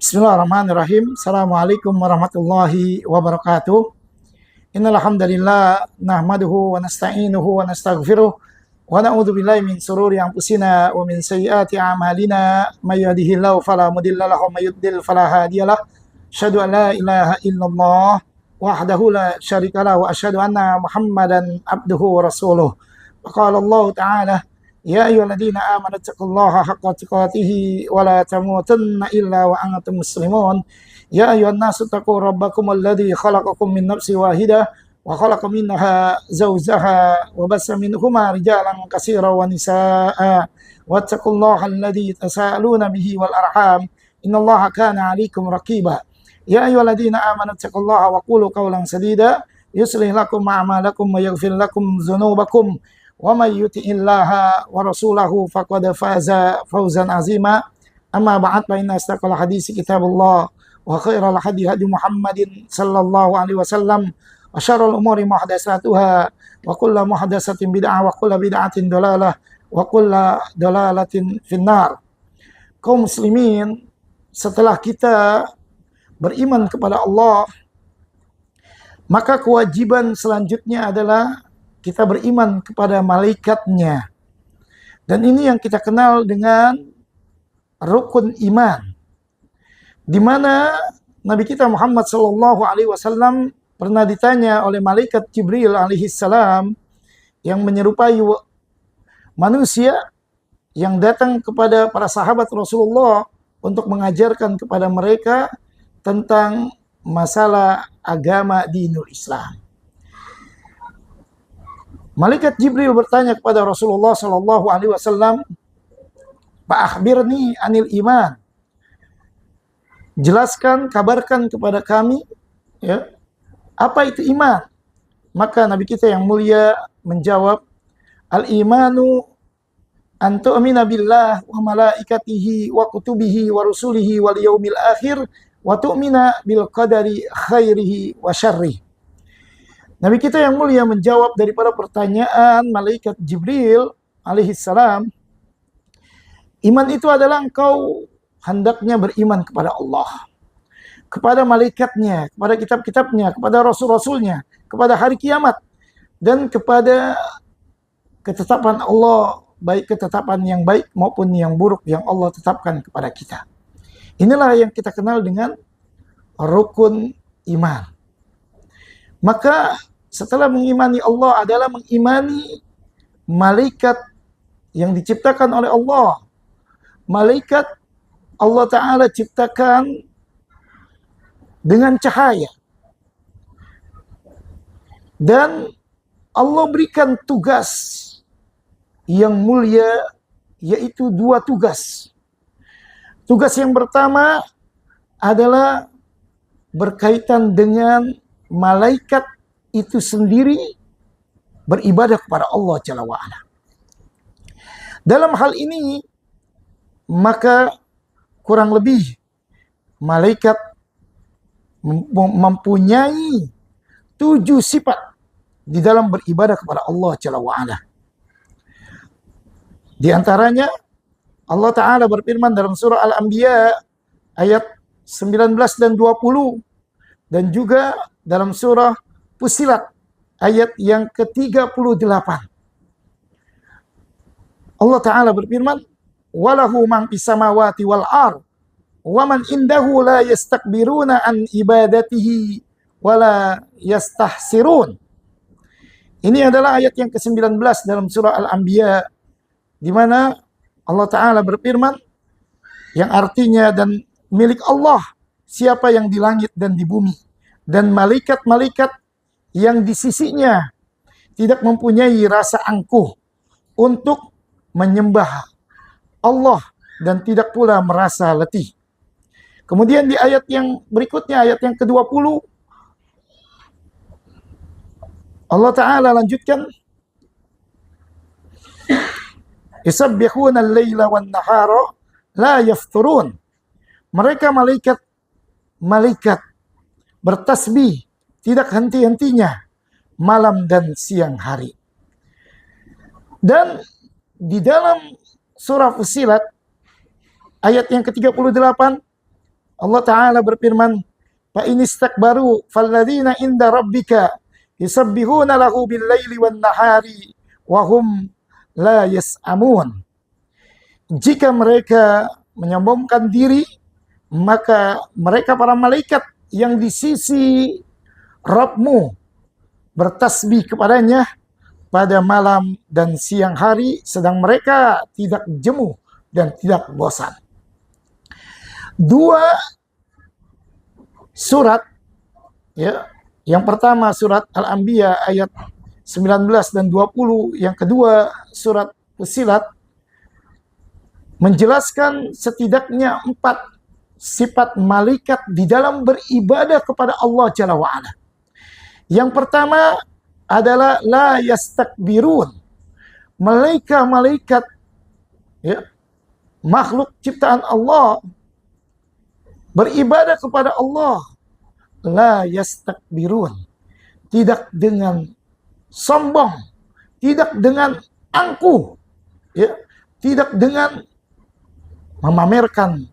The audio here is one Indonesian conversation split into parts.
Bismillahirrahmanirrahim. Assalamualaikum warahmatullahi wabarakatuh. Innal hamdalillah nahmaduhu wa nasta'inuhu wa nastaghfiruh wa na'udzu billahi min shururi anfusina wa min sayyiati a'malina may yahdihillahu fala mudilla lahu wa may yudlil fala hadiyalah. Asyhadu an la ilaha illallah wahdahu la syarika lahu wa asyhadu anna Muhammadan abduhu wa rasuluh. Qala Allah Ta'ala: Ya ayyuhalladzina amanu taqullaha haqqa tuqatih wa la tamutunna illa wa antum muslimun. Ya ayyuhan nasu taqu rabbakum alladzi khalaqakum min nafsin wahidah wa khalaqa minha zawjaha wa bassa minhuma rijalan katsiran wa nisaa'a. Wattaqullaha alladzi tasaaluna bihi wal arham. Innallaha kana 'alaikum raqiba. Ya ayyuhalladzina amanu taqullaha wa qulu qawlan sadida yuslih lakum a'malakum wa yaghfir lakum dzunubakum. Wa may yuti'illaha wa rasulahu faqad faza fawzan azima. Amma ba'd, fa inna astaqal hadisi kitabullah wa khairal hadi hadi Muhammadin sallallahu alaihi wasallam wa syarrul umuri muhdatsatuha wa kullu muhdatsatin bid'ah wa kullu bid'atin dalalah wa kullu dalalatin finnar. Kaum muslimin, setelah kita beriman kepada Allah, maka kewajiban selanjutnya adalah kita beriman kepada malaikatnya. Dan ini yang kita kenal dengan rukun iman. Di mana Nabi kita Muhammad sallallahu alaihi wasallam pernah ditanya oleh malaikat Jibril alaihi salam yang menyerupai manusia yang datang kepada para sahabat Rasulullah untuk mengajarkan kepada mereka tentang masalah agama dinul Islam. Malaikat Jibril bertanya kepada Rasulullah sallallahu alaihi wasallam, "Fa'akhbirni anil iman." Jelaskan, kabarkan kepada kami, ya, apa itu iman? Maka Nabi kita yang mulia menjawab, "Al-imanu an tu'mina billah wa malaikatihi wa kutubihi wa rusulihi wal yaumil akhir wa tu'mina bil qadari khairihi wa syarrihi." Nabi kita yang mulia menjawab daripada pertanyaan malaikat Jibril alaihissalam, iman itu adalah engkau hendaknya beriman kepada Allah, kepada malaikatnya, kepada kitab-kitabnya, kepada rasul-rasulnya, kepada hari kiamat, dan kepada ketetapan Allah, baik ketetapan yang baik maupun yang buruk yang Allah tetapkan kepada kita. Inilah yang kita kenal dengan rukun iman. Maka setelah mengimani Allah adalah mengimani malaikat yang diciptakan oleh Allah. Malaikat Allah Ta'ala ciptakan dengan cahaya. Dan Allah berikan tugas yang mulia, yaitu dua tugas. Tugas yang pertama adalah berkaitan dengan malaikat itu sendiri beribadah kepada Allah Jalla wa'ala. Dalam hal ini, maka kurang lebih malaikat mempunyai 7 sifat di dalam beribadah kepada Allah Jalla wa'ala. Di antaranya, Allah Ta'ala berfirman dalam surah Al-Anbiya ayat 19 dan 20, dan juga dalam surah Fussilat ayat yang ke-38. Allah Ta'ala berfirman, "Walahu man fis samawati wal ard, wa man indahu la yastakbiruna an ibadatihi wa la yastahsirun." Ini adalah ayat yang ke-19 dalam surah Al-Anbiya, di mana Allah Ta'ala berfirman, yang artinya, dan milik Allah siapa yang di langit dan di bumi, dan malaikat-malaikat yang di sisinya tidak mempunyai rasa angkuh untuk menyembah Allah dan tidak pula merasa letih. Kemudian di ayat yang berikutnya, ayat yang ke-20, Allah Ta'ala lanjutkan, "Yusabbihuna al-laila wan-nahara la yafturun." Mereka malaikat bertasbih tidak henti-hentinya malam dan siang hari. Dan di dalam surah Fussilat ayat yang ke-38, Allah Ta'ala berfirman, fa in istakbaru falladzina inda rabbika yusabbihuna lahu bil-laili wan-nahari wa hum la yas'amun. Jika mereka menyombongkan diri, maka mereka para malaikat yang di sisi Rabbmu bertasbih kepadanya pada malam dan siang hari, sedang mereka tidak jemu dan tidak bosan. Dua surat, ya. Yang pertama surat Al-Anbiya ayat 19 dan 20, yang kedua surat Fussilat, menjelaskan setidaknya 4 sifat malaikat di dalam beribadah kepada Allah Jalla wa'ala. Yang pertama adalah la yastakbirun. Malaikat, ya, makhluk ciptaan Allah, beribadah kepada Allah, la yastakbirun, tidak dengan sombong, tidak dengan angkuh, ya, tidak dengan memamerkan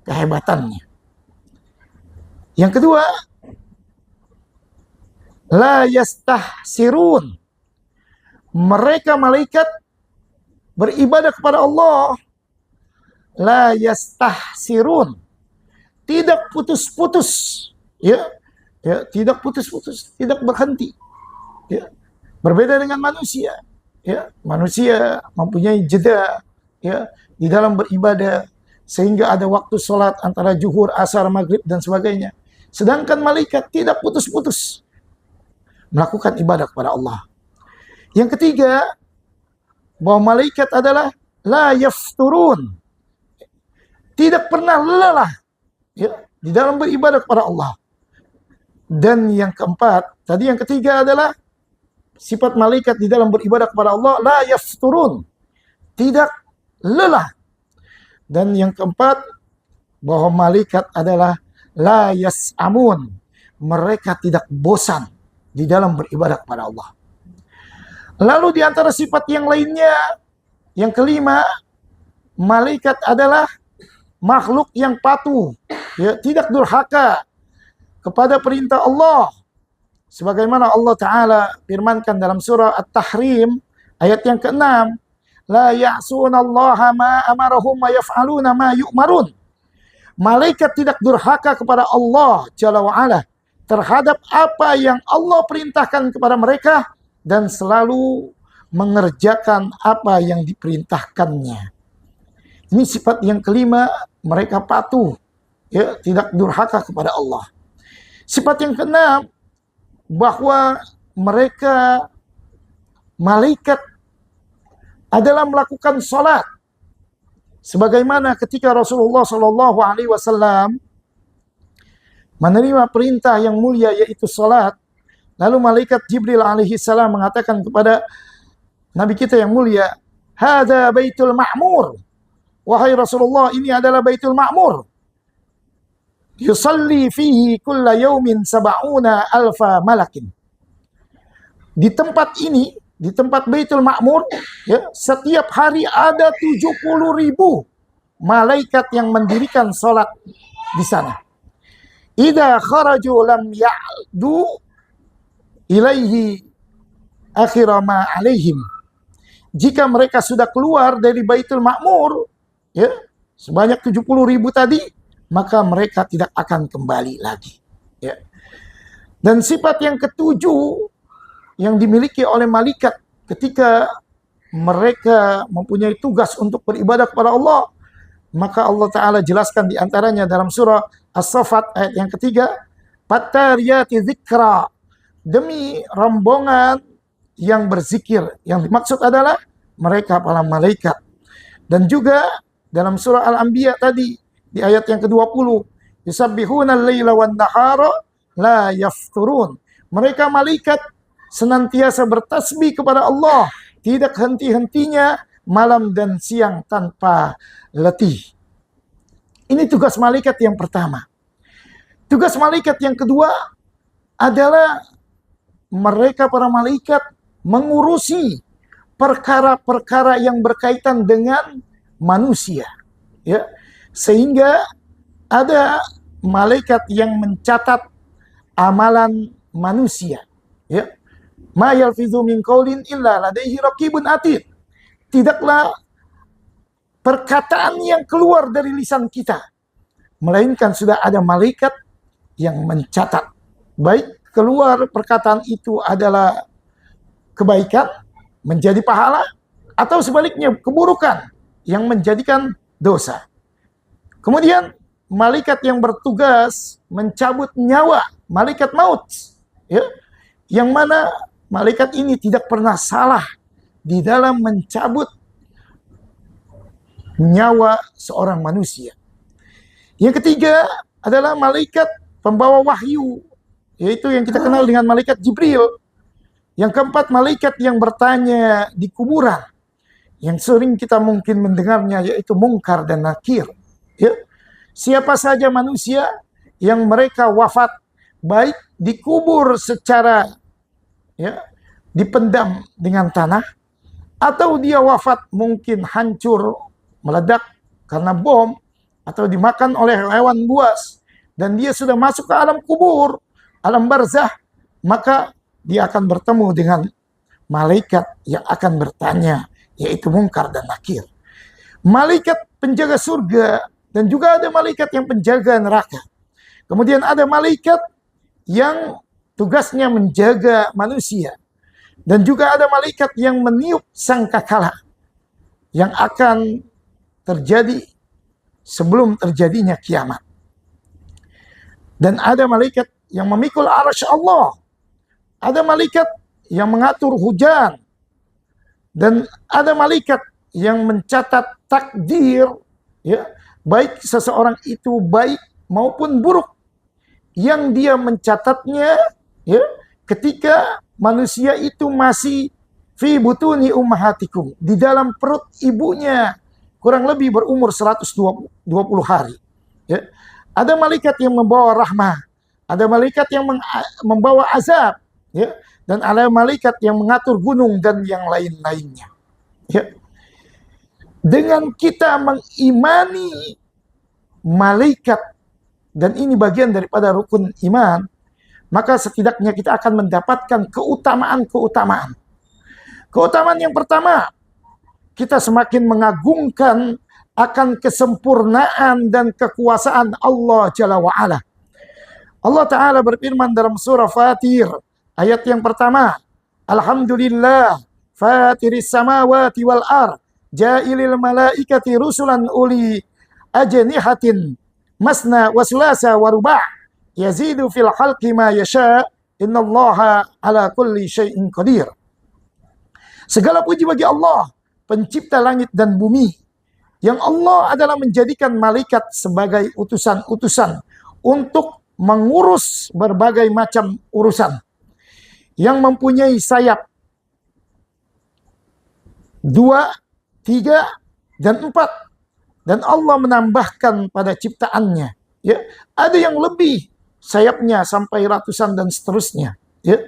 kehebatannya. Yang kedua, la yastahsirun. Mereka malaikat beribadah kepada Allah, la yastahsirun, tidak putus-putus, ya, tidak putus-putus, tidak berhenti, ya. Berbeda dengan manusia, ya. Manusia mempunyai jeda, ya, di dalam beribadah, sehingga ada waktu sholat antara zuhur, asar, maghrib dan sebagainya. Sedangkan malaikat tidak putus-putus melakukan ibadah kepada Allah. Yang ketiga, bahwa malaikat adalah la yafturun, tidak pernah lelah, ya, di dalam beribadah kepada Allah. Dan yang keempat, tadi yang ketiga adalah sifat malaikat di dalam beribadah kepada Allah, la yafturun, tidak lelah. Dan yang keempat, bahwa malaikat adalah la yas'amun, mereka tidak bosan di dalam beribadah kepada Allah. Lalu di antara sifat yang lainnya, yang kelima, malaikat adalah makhluk yang patuh, ya, tidak durhaka kepada perintah Allah. Sebagaimana Allah Ta'ala firmankan dalam surah At-Tahrim ayat yang ke-6, la ya'sunallaha ma amarahum wa yaf'aluna ma yu'marun. Malaikat tidak durhaka kepada Allah Jalla wa'ala terhadap apa yang Allah perintahkan kepada mereka dan selalu mengerjakan apa yang diperintahkannya. Ini sifat yang kelima, mereka patuh, ya, tidak durhaka kepada Allah. Sifat yang keenam, bahwa mereka malaikat adalah melakukan salat. Sebagaimana ketika Rasulullah Shallallahu Alaihi Wasallam menerima perintah yang mulia yaitu salat, lalu malaikat Jibril alaihi salam mengatakan kepada Nabi kita yang mulia, "Hadza baitul ma'mur." Wahai Rasulullah, ini adalah Baitul Ma'mur. Yusalli fihi kulla yaumin sab'una alfa malakin. Di tempat ini, di tempat Baitul Ma'mur, ya, setiap hari ada 70.000 malaikat yang mendirikan salat di sana. Idza kharaju lam ya'du ilaihi akhira ma alaihim. Jika mereka sudah keluar dari Baitul Ma'mur, ya, sebanyak 70.000 tadi, maka mereka tidak akan kembali lagi, ya. Dan sifat yang ketujuh yang dimiliki oleh malaikat ketika mereka mempunyai tugas untuk beribadah kepada Allah, maka Allah Ta'ala jelaskan di antaranya dalam surah As-Saffat ayat yang ketiga, "Fattariyati dzikra", demi rombongan yang berzikir. Yang dimaksud adalah mereka para malaikat. Dan juga dalam surah Al-Anbiya tadi di ayat yang ke-20, yusabbihuna al-laila wan nahara la yafturun. Mereka malaikat senantiasa bertasbih kepada Allah, tidak henti-hentinya malam dan siang tanpa letih. Ini tugas malaikat yang pertama. Tugas malaikat yang kedua adalah mereka para malaikat mengurusi perkara-perkara yang berkaitan dengan manusia, ya, sehingga ada malaikat yang mencatat amalan manusia. Ya. Ma yalfizu min qaulin illa ladaihi raqibun atid. Tidaklah perkataan yang keluar dari lisan kita, melainkan sudah ada malaikat yang mencatat. Baik keluar perkataan itu adalah kebaikan, menjadi pahala, atau sebaliknya keburukan yang menjadikan dosa. Kemudian malaikat yang bertugas mencabut nyawa, malaikat maut, ya, yang mana malaikat ini tidak pernah salah di dalam mencabut nyawa seorang manusia. Yang ketiga adalah malaikat pembawa wahyu, yaitu yang kita kenal dengan malaikat Jibril. Yang keempat, malaikat yang bertanya di kuburan, yang sering kita mungkin mendengarnya, yaitu Munkar dan Nakir. Ya. Siapa saja manusia yang mereka wafat, baik dikubur secara dipendam dengan tanah, atau dia wafat mungkin hancur, meledak karena bom, atau dimakan oleh hewan buas, dan dia sudah masuk ke alam kubur, alam barzah, maka dia akan bertemu dengan malaikat yang akan bertanya, yaitu Munkar dan Nakir. Malaikat penjaga surga, dan juga ada malaikat yang penjaga neraka. Kemudian ada malaikat yang tugasnya menjaga manusia, dan juga ada malaikat yang meniup sangkakala yang akan terjadi sebelum terjadinya kiamat. Dan ada malaikat yang memikul arsy Allah. Ada malaikat yang mengatur hujan. Dan ada malaikat yang mencatat takdir, ya, baik seseorang itu baik maupun buruk, yang dia mencatatnya ya ketika manusia itu masih fi butuni ummahatikum, di dalam perut ibunya, kurang lebih berumur 120 hari. Ya. Ada malaikat yang membawa rahmah, ada malaikat yang membawa azab, ya, dan ada malaikat yang mengatur gunung dan yang lain-lainnya. Ya. Dengan kita mengimani malaikat, dan ini bagian daripada rukun iman, maka setidaknya kita akan mendapatkan keutamaan-keutamaan. Keutamaan yang pertama, kita semakin mengagungkan akan kesempurnaan dan kekuasaan Allah Jalla wa'ala. Allah Ta'ala berfirman dalam surah Fatir, ayat yang pertama, Alhamdulillah, fatiris samawati wal ar, ja'ilil malaikati rusulan uli ajnihatin, masna wasulasa waruba' yazidu fil khalqi ma yasha, innallaha ala kulli syai'in qadir. Segala puji bagi Allah, pencipta langit dan bumi, yang Allah adalah menjadikan malaikat sebagai utusan-utusan untuk mengurus berbagai macam urusan, yang mempunyai sayap 2, 3, dan 4. Dan Allah menambahkan pada ciptaannya, ya, ada yang lebih sayapnya sampai ratusan dan seterusnya. Ya.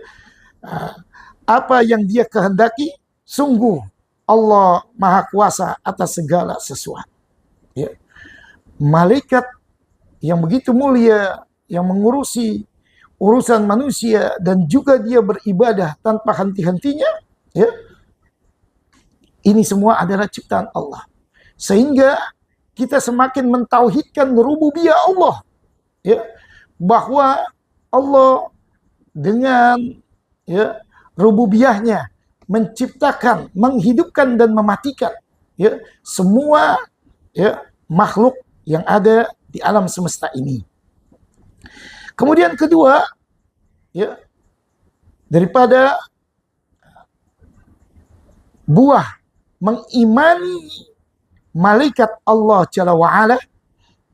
Apa yang dia kehendaki, sungguh Allah Maha Kuasa atas segala sesuatu. Ya. Malaikat yang begitu mulia, yang mengurusi urusan manusia, dan juga dia beribadah tanpa henti-hentinya, ya. Ini semua adalah ciptaan Allah. Sehingga kita semakin mentauhidkan rububiyah Allah, ya, bahwa Allah dengan rububiyahnya menciptakan, menghidupkan dan mematikan semua makhluk yang ada di alam semesta ini. Kemudian kedua, daripada buah mengimani malaikat Allah Jalla wa'ala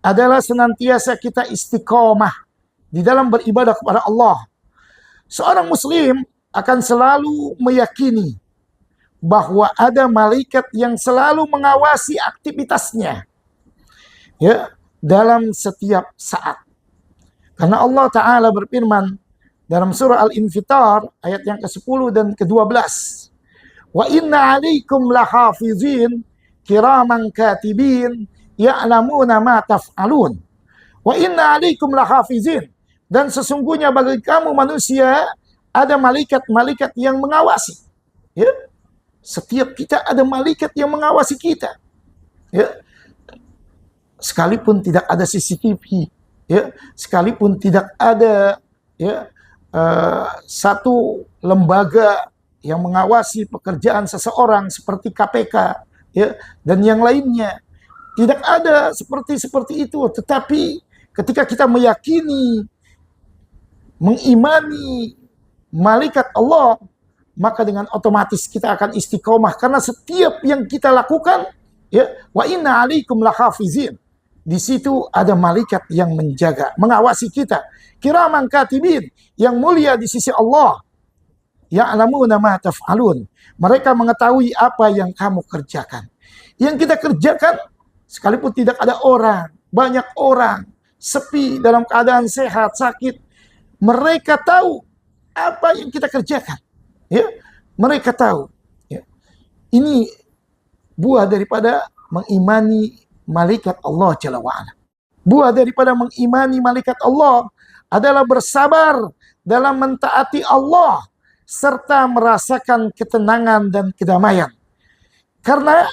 adalah senantiasa kita istiqomah di dalam beribadah kepada Allah. Seorang muslim akan selalu meyakini bahwa ada malaikat yang selalu mengawasi aktivitasnya dalam setiap saat. Karena Allah Ta'ala berfirman dalam surah Al-Infitar ayat yang ke-10 dan ke-12. Wa inna alaikum lahafizin kiraman katibin ya'lamuna ma taf'alun. Wa inna alaikum lahafizin. Dan sesungguhnya bagi kamu manusia ada malaikat-malaikat yang mengawasi. Ya. Setiap kita ada malaikat yang mengawasi kita. Ya. Sekalipun tidak ada CCTV, ya, sekalipun tidak ada ya satu lembaga yang mengawasi pekerjaan seseorang seperti KPK, ya, dan yang lainnya, tidak ada seperti itu. Tetapi ketika kita meyakini, mengimani malaikat Allah, maka dengan otomatis kita akan istiqomah karena setiap yang kita lakukan, ya, wa inna alaikum lahafizin. Di situ ada malaikat yang menjaga, mengawasi kita. Kiraman katibin, yang mulia di sisi Allah. Ya'lamuna ma taf'alun. Mereka mengetahui apa yang kamu kerjakan. Yang kita kerjakan, sekalipun tidak ada orang, banyak orang, sepi, dalam keadaan sehat, sakit, mereka tahu apa yang kita kerjakan. Ya, mereka tahu. Ya. Ini buah daripada mengimani malaikat Allah Jalla wa'ala. Buah daripada mengimani malaikat Allah adalah bersabar dalam mentaati Allah serta merasakan ketenangan dan kedamaian. Karena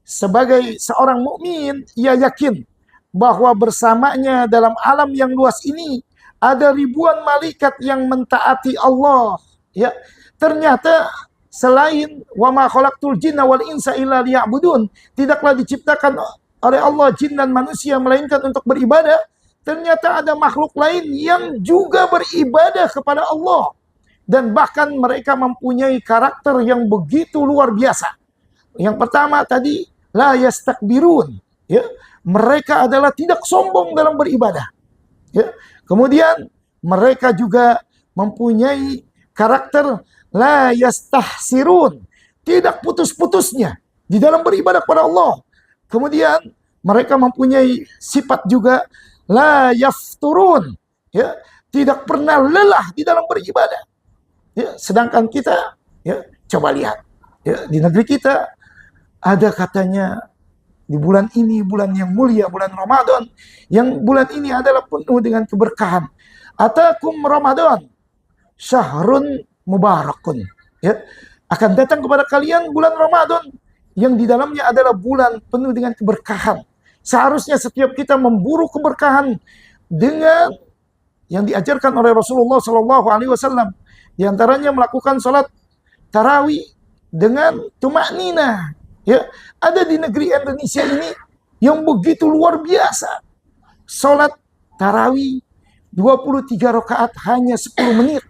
sebagai seorang mukmin, ia yakin bahwa bersamanya dalam alam yang luas ini ada ribuan malaikat yang mentaati Allah. Ya, ternyata selain wa ma khalaqtul jinna wal insa illa liya'budun, tidaklah diciptakan oleh Allah jin dan manusia melainkan untuk beribadah. Ternyata ada makhluk lain yang juga beribadah kepada Allah, dan bahkan mereka mempunyai karakter yang begitu luar biasa. Yang pertama tadi, la yastakbirun, ya, mereka adalah tidak sombong dalam beribadah, ya. Kemudian mereka juga mempunyai karakter la yastahsirun, tidak putus-putusnya di dalam beribadah kepada Allah. Kemudian mereka mempunyai sifat juga la yafturun, ya, tidak pernah lelah di dalam beribadah. Ya, sedangkan kita, ya, coba lihat, ya, di negeri kita ada katanya di bulan ini, bulan yang mulia, bulan Ramadan, yang bulan ini adalah penuh dengan keberkahan. Atakum Ramadan, syahrun mubarakun, ya, akan datang kepada kalian bulan Ramadan yang di dalamnya adalah bulan penuh dengan keberkahan. Seharusnya setiap kita memburu keberkahan dengan yang diajarkan oleh Rasulullah SAW. Di antaranya melakukan salat tarawih dengan tumakninah. Ya, ada di negeri Indonesia ini yang begitu luar biasa. Salat tarawih 23 rakaat hanya 10 menit.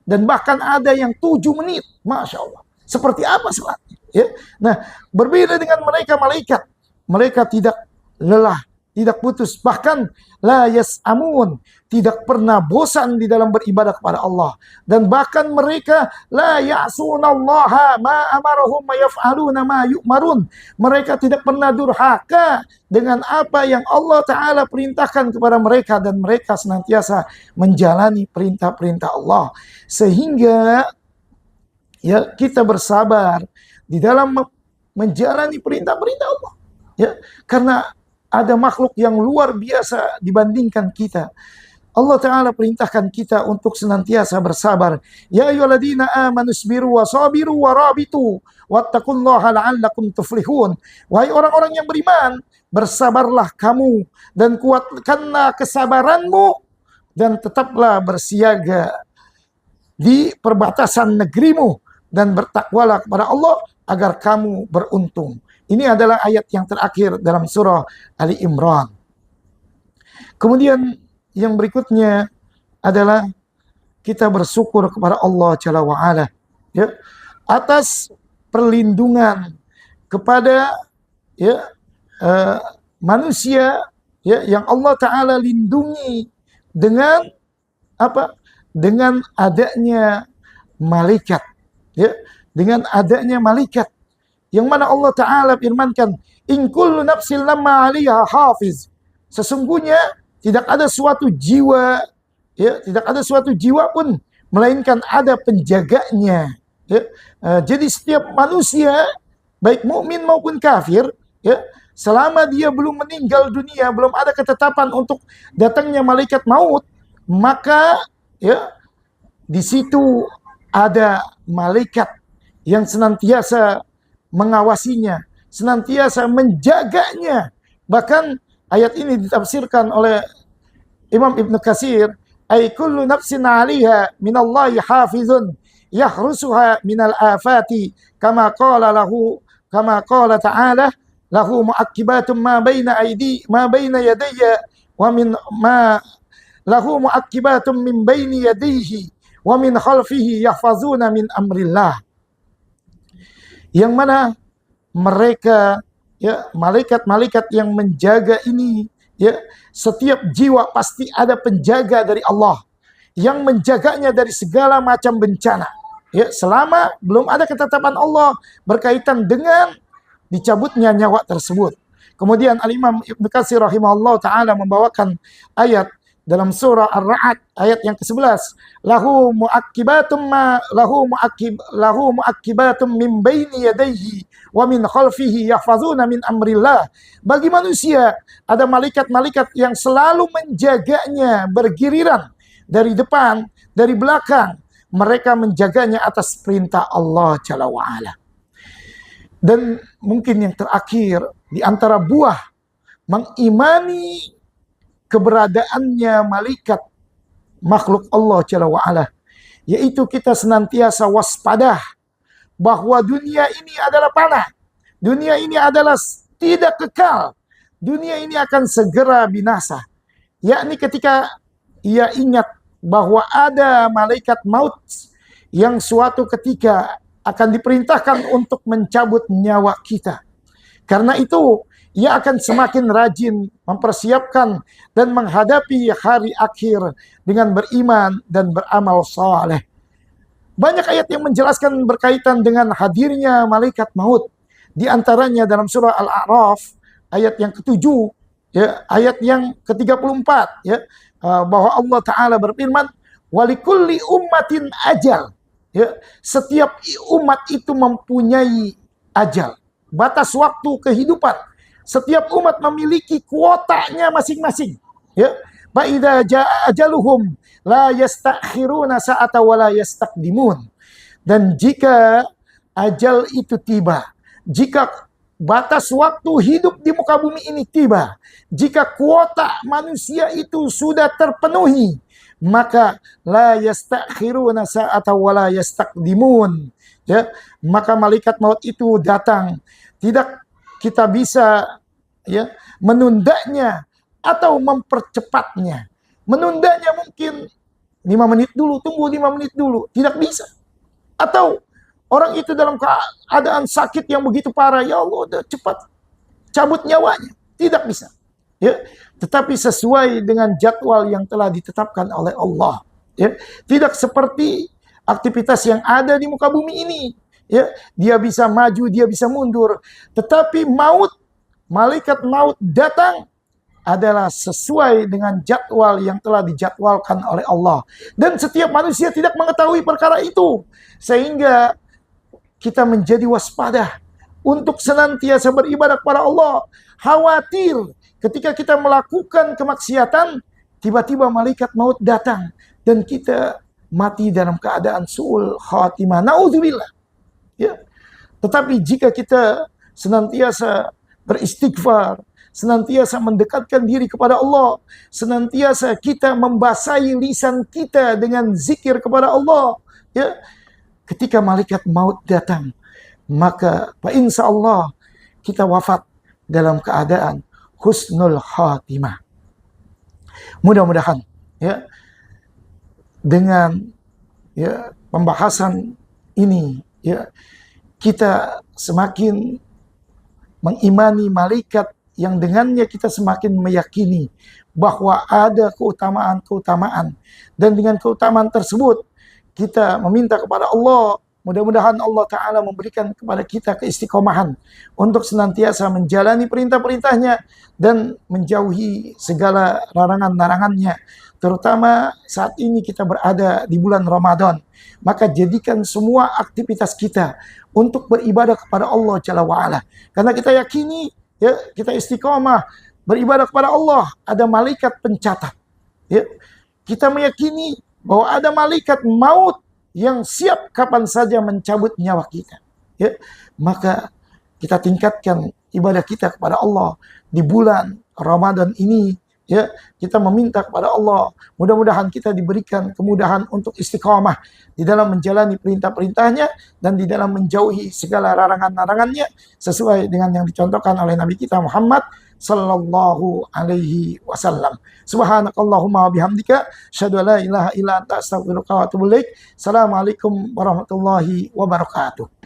Dan bahkan ada yang 7 menit. Masya Allah. Seperti apa salatnya? Ya. Nah, berbeda dengan mereka malaikat. Mereka tidak lelah, tidak putus, bahkan la yas'amun, tidak pernah bosan di dalam beribadah kepada Allah. Dan bahkan mereka la ya'sunallaha ma amarahum ma yaf'aluna ma yu'marun. Mereka tidak pernah durhaka dengan apa yang Allah Ta'ala perintahkan kepada mereka, dan mereka senantiasa menjalani perintah-perintah Allah. Sehingga, ya, kita bersabar di dalam menjalani perintah-perintah Allah. Ya, karena ada makhluk yang luar biasa dibandingkan kita. Allah Ta'ala perintahkan kita untuk senantiasa bersabar. Ya ayyuhalladzina amanu isbiru wa sabiru wa rabitu wattaqullaha la'allakum tuflihun. Wahai orang-orang yang beriman, bersabarlah kamu dan kuatkanlah kesabaranmu dan tetaplah bersiaga di perbatasan negerimu dan bertakwalah kepada Allah agar kamu beruntung. Ini adalah ayat yang terakhir dalam surah Ali Imran. Kemudian yang berikutnya adalah kita bersyukur kepada Allah Jalla wa'ala, ya, atas perlindungan kepada, ya, manusia, ya, yang Allah Ta'ala lindungi dengan apa? Dengan adanya malaikat, ya, dengan adanya malaikat. Yang mana Allah Ta'ala firmankan, in kullu nafsin lamma 'alaiha hafiz. Sesungguhnya tidak ada suatu jiwa, ya, tidak ada suatu jiwa pun melainkan ada penjaganya. Ya. Jadi setiap manusia, baik mukmin maupun kafir, ya, selama dia belum meninggal dunia, belum ada ketetapan untuk datangnya malaikat maut, maka ya di situ ada malaikat yang senantiasa mengawasinya, senantiasa menjaganya. Bahkan ayat ini ditafsirkan oleh Imam Ibn Katsir, ay kullu nafsin 'alaiha minallahi hafizun yahrusuha minal afati kama qala ta'ala lahu mu'aqqibatun ma baina yadayya wa min ma lahu mu'aqqibatun min baini yadayhi wa min khalfihi yahfazuna min amrillah. Yang mana mereka ya malaikat-malaikat yang menjaga ini, ya setiap jiwa pasti ada penjaga dari Allah yang menjaganya dari segala macam bencana. Ya, selama belum ada ketetapan Allah berkaitan dengan dicabutnya nyawa tersebut. Kemudian Al-Imam Ibn Katsir rahimahullah ta'ala membawakan ayat dalam surah Ar-Ra'd ayat yang ke-11. Lahu mu'aqqibatum min baini yadayhi wa min khalfihi yahfazuna min amrillah. Bagi manusia ada malaikat-malaikat yang selalu menjaganya bergiliran dari depan, dari belakang. Mereka menjaganya atas perintah Allah Jalla wa'ala. Dan mungkin yang terakhir, di antara buah mengimani keberadaannya malaikat makhluk Allah Jalla wa'ala, yaitu kita senantiasa waspada bahwa dunia ini adalah panah. Dunia ini adalah tidak kekal. Dunia ini akan segera binasa. Yakni ketika ia ingat bahwa ada malaikat maut yang suatu ketika akan diperintahkan untuk mencabut nyawa kita. Karena itu, ia akan semakin rajin mempersiapkan dan menghadapi hari akhir dengan beriman dan beramal saleh. Banyak ayat yang menjelaskan berkaitan dengan hadirnya malaikat maut. Di antaranya dalam surah Al-A'raf, ayat yang ke-7, ya, ayat yang ke-34, ya, bahwa Allah Ta'ala berfirman, walikulli ummatin ajal. Ya, setiap umat itu mempunyai ajal, batas waktu kehidupan. Setiap umat memiliki kuotanya masing-masing. Ya, fa idza jaa ajaluhum la yastakhiruna sa'ata wa la yastaqdimun. Dan jika ajal itu tiba, jika batas waktu hidup di muka bumi ini tiba, jika kuota manusia itu sudah terpenuhi, maka la yastakhiruna sa'ata wa la yastaqdimun. Ya, maka malaikat maut itu datang. Tidak kita bisa ya menundanya atau mempercepatnya. Menundanya mungkin 5 menit dulu, tunggu 5 menit dulu, tidak bisa. Atau orang itu dalam keadaan sakit yang begitu parah, ya Allah, udah cepat cabut nyawanya. Tidak bisa. Ya, tetapi sesuai dengan jadwal yang telah ditetapkan oleh Allah. Ya, tidak seperti aktivitas yang ada di muka bumi ini. Ya, dia bisa maju, dia bisa mundur. Tetapi maut, malaikat maut datang adalah sesuai dengan jadwal yang telah dijadwalkan oleh Allah. Dan setiap manusia tidak mengetahui perkara itu. Sehingga kita menjadi waspada untuk senantiasa beribadah kepada Allah. Khawatir ketika kita melakukan kemaksiatan, tiba-tiba malaikat maut datang dan kita mati dalam keadaan su'ul khatimah. Na'udzubillah. Ya. Tetapi jika kita senantiasa beristighfar, senantiasa mendekatkan diri kepada Allah, senantiasa kita membasahi lisan kita dengan zikir kepada Allah, ya, ketika malaikat maut datang, maka insya Allah kita wafat dalam keadaan husnul khatimah. Mudah-mudahan ya dengan ya pembahasan ini ya kita semakin mengimani malaikat yang dengannya kita semakin meyakini bahwa ada keutamaan-keutamaan, dan dengan keutamaan tersebut kita meminta kepada Allah, mudah-mudahan Allah Ta'ala memberikan kepada kita keistiqomahan untuk senantiasa menjalani perintah-perintahnya dan menjauhi segala larangan-larangannya. Terutama saat ini kita berada di bulan Ramadan, maka jadikan semua aktivitas kita untuk beribadah kepada Allah Jalla wa'ala. Karena kita yakini ya, kita istiqomah beribadah kepada Allah, ada malaikat pencatat. Ya, kita meyakini bahwa ada malaikat maut yang siap kapan saja mencabut nyawa kita. Ya, maka kita tingkatkan ibadah kita kepada Allah di bulan Ramadan ini. Ya, kita meminta kepada Allah, mudah-mudahan kita diberikan kemudahan untuk istiqamah di dalam menjalani perintah-perintahnya dan di dalam menjauhi segala larangan-larangannya sesuai dengan yang dicontohkan oleh Nabi kita Muhammad sallallahu alaihi wasallam. Subhanakallahumma wa bihamdika asyhadu an la ilaha illa anta astaghfiruka wa atubu ilaik. Assalamualaikum warahmatullahi wabarakatuh.